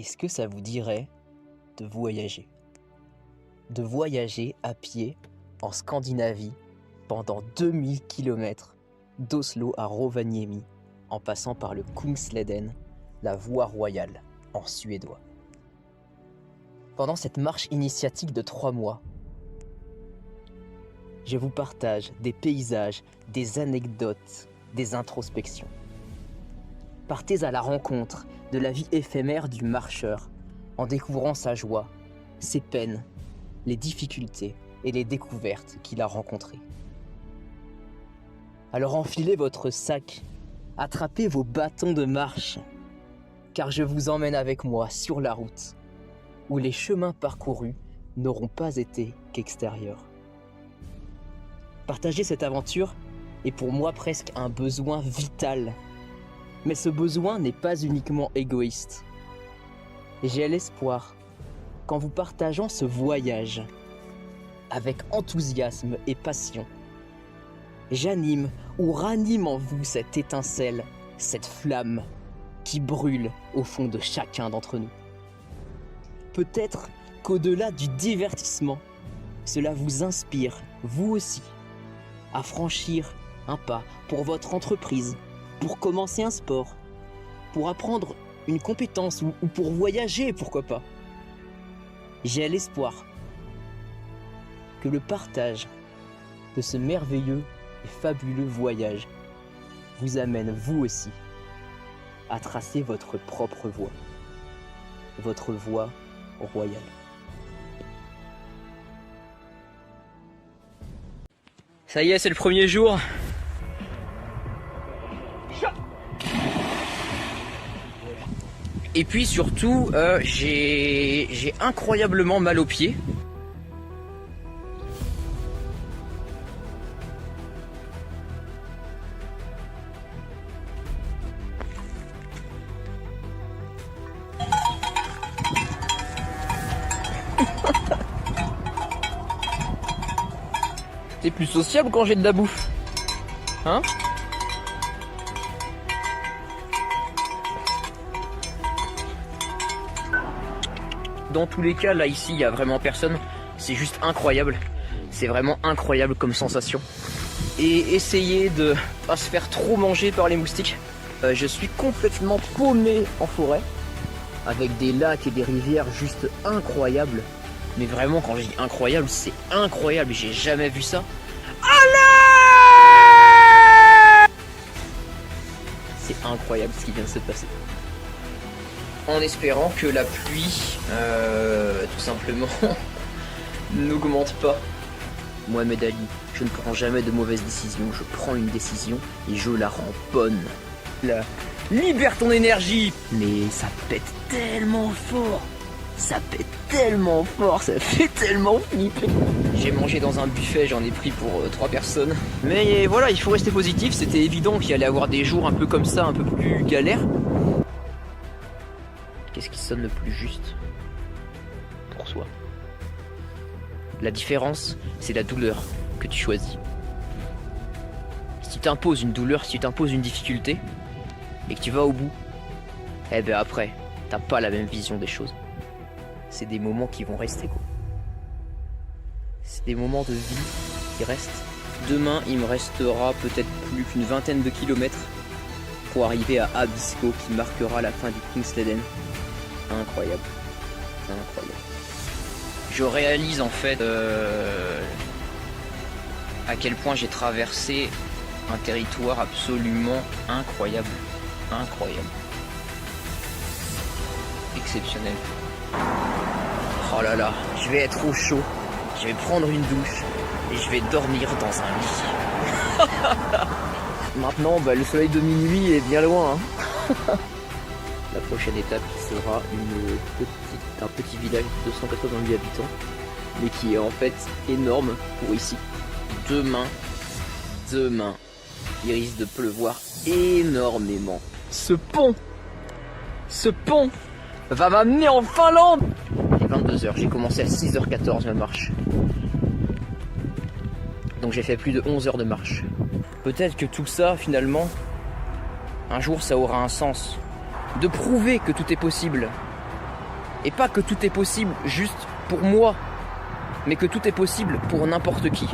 Est-ce que ça vous dirait de voyager? De voyager à pied en Scandinavie pendant 2000 km d'Oslo à Rovaniemi en passant par le Kungsleden, la voie royale en suédois. Pendant cette marche initiatique de 3 mois, je vous partage des paysages, des anecdotes, des introspections. Partez à la rencontre de la vie éphémère du marcheur en découvrant sa joie, ses peines, les difficultés et les découvertes qu'il a rencontrées. Alors enfilez votre sac, attrapez vos bâtons de marche, car je vous emmène avec moi sur la route où les chemins parcourus n'auront pas été qu'extérieurs. Partager cette aventure est pour moi presque un besoin vital. Mais ce besoin n'est pas uniquement égoïste. J'ai l'espoir qu'en vous partageant ce voyage avec enthousiasme et passion, j'anime ou ranime en vous cette étincelle, cette flamme qui brûle au fond de chacun d'entre nous. Peut-être qu'au-delà du divertissement, cela vous inspire, vous aussi, à franchir un pas pour votre entreprise, pour commencer un sport, pour apprendre une compétence ou pour voyager, pourquoi pas. J'ai l'espoir que le partage de ce merveilleux et fabuleux voyage vous amène vous aussi à tracer votre propre voie, votre voie royale. Ça y est, c'est le premier jour. Et puis surtout, j'ai incroyablement mal aux pieds. T'es plus sociable quand j'ai de la bouffe, hein? Dans tous les cas, là, ici, il n'y a vraiment personne. C'est juste incroyable. C'est vraiment incroyable comme sensation. Et essayer de pas se faire trop manger par les moustiques. Je suis complètement paumé en forêt. Avec des lacs et des rivières juste incroyables. Mais vraiment, quand je dis incroyable, c'est incroyable. J'ai jamais vu ça. C'est incroyable ce qui vient de se passer. En espérant que la pluie, tout simplement, n'augmente pas. Mohamed Ali, je ne prends jamais de mauvaises décisions, je prends une décision et je la rends bonne. Libère ton énergie. Mais ça pète tellement fort, ça pète tellement fort, ça fait tellement flipper. J'ai mangé dans un buffet, j'en ai pris pour 3 personnes. Mais voilà, il faut rester positif, c'était évident qu'il allait y avoir des jours un peu comme ça, un peu plus galères. Qu'est-ce qui sonne le plus juste pour soi? La différence, c'est la douleur que tu choisis. Si tu t'imposes une douleur, si tu t'imposes une difficulté, et que tu vas au bout, eh ben après, t'as pas la même vision des choses. C'est des moments qui vont rester, quoi. C'est des moments de vie qui restent. Demain, il me restera peut-être plus qu'une vingtaine de kilomètres pour arriver à Abisko, qui marquera la fin du Kungsleden. Incroyable, incroyable. Je réalise en fait à quel point j'ai traversé un territoire absolument incroyable, incroyable, exceptionnel. Oh là là, je vais être au chaud, je vais prendre une douche et je vais dormir dans un lit. Maintenant, le soleil de minuit est bien loin, hein. La prochaine étape sera un petit village de 288 habitants, mais qui est en fait énorme pour ici. Demain, il risque de pleuvoir énormément. Ce pont va m'amener en Finlande. Il est 22h, j'ai commencé à 6h14 ma marche. Donc j'ai fait plus de 11 heures de marche. Peut-être que tout ça, finalement, un jour ça aura un sens. De prouver que tout est possible. Et pas que tout est possible juste pour moi, mais que tout est possible pour n'importe qui.